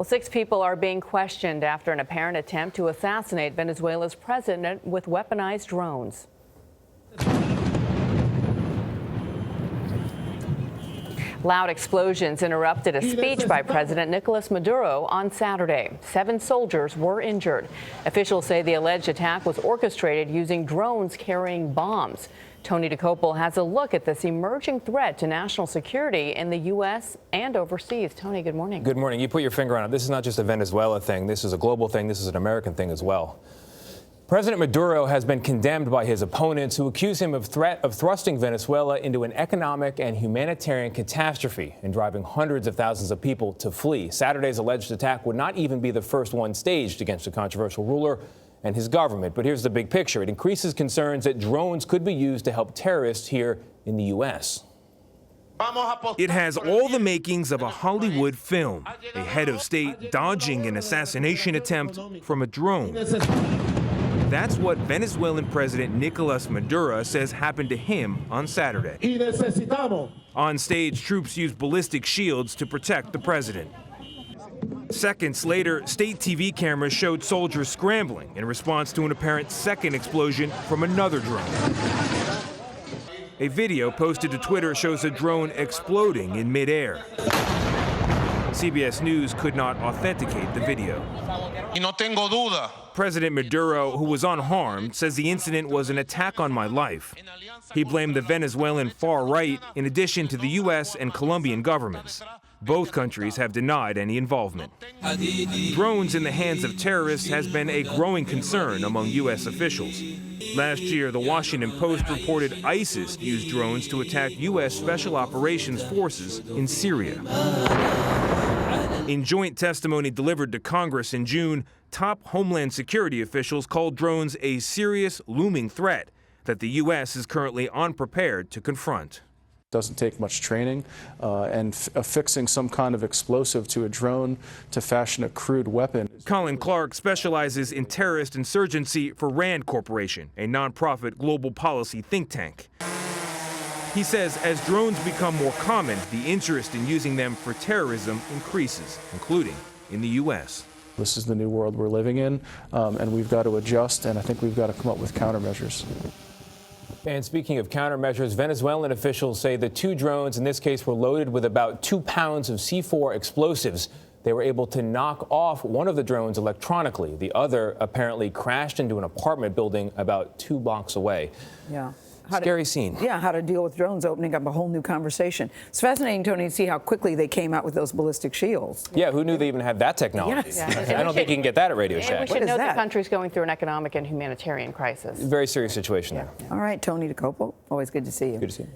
Well, 6 people are being questioned after an apparent attempt to assassinate Venezuela's president with weaponized drones. Loud explosions interrupted a speech by President Nicolas Maduro on Saturday. 7 soldiers were injured. Officials say the alleged attack was orchestrated using drones carrying bombs. Tony Dokoupil has a look at this emerging threat to national security in the U.S. and overseas. Tony, good morning. Good morning. You put your finger on it. This is not just a Venezuela thing. This is a global thing. This is an American thing as well. President Maduro has been condemned by his opponents who accuse him of thrusting Venezuela into an economic and humanitarian catastrophe and driving hundreds of thousands of people to flee. Saturday's alleged attack would not even be the first one staged against a controversial ruler and his government. But here's the big picture. It increases concerns that drones could be used to help terrorists here in the U.S. It has all the makings of a Hollywood film, a head of state dodging an assassination attempt from a drone. That's what Venezuelan President Nicolas Maduro says happened to him on Saturday. On stage, troops used ballistic shields to protect the president. Seconds later, state TV cameras showed soldiers scrambling in response to an apparent second explosion from another drone. A video posted to Twitter shows a drone exploding in midair. CBS News could not authenticate the video. President Maduro, who was unharmed, says the incident was an attack on my life. He blamed the Venezuelan far right in addition to the U.S. and Colombian governments. Both countries have denied any involvement. Drones in the hands of terrorists has been a growing concern among U.S. officials. Last year, the Washington Post reported ISIS used drones to attack U.S. Special Operations Forces in Syria. In joint testimony delivered to Congress in June, top Homeland Security officials called drones a serious, looming threat that the U.S. is currently unprepared to confront. Doesn't take much training and affixing some kind of explosive to a drone to fashion a crude weapon. Colin Clark specializes in terrorist insurgency for RAND Corporation, a nonprofit global policy think tank. He says as drones become more common, the interest in using them for terrorism increases, including in the U.S. This is the new world we're living in, and we've got to adjust, and I think we've got to come up with countermeasures. And speaking of countermeasures, Venezuelan officials say the 2 drones in this case were loaded with about 2 pounds of C4 explosives. They were able to knock off one of the drones electronically. The other apparently crashed into an apartment building about 2 blocks away. Yeah. Scary scene. Yeah, how to deal with drones, opening up a whole new conversation. It's fascinating, Tony, to see how quickly they came out with those ballistic shields. Yeah, who knew they even had that technology? Yes. Yeah. I don't think you can get that at Radio Shack. We should note the country's going through an economic and humanitarian crisis. Very serious situation there. All right, Tony Dokoupil, always good to see you. Good to see you.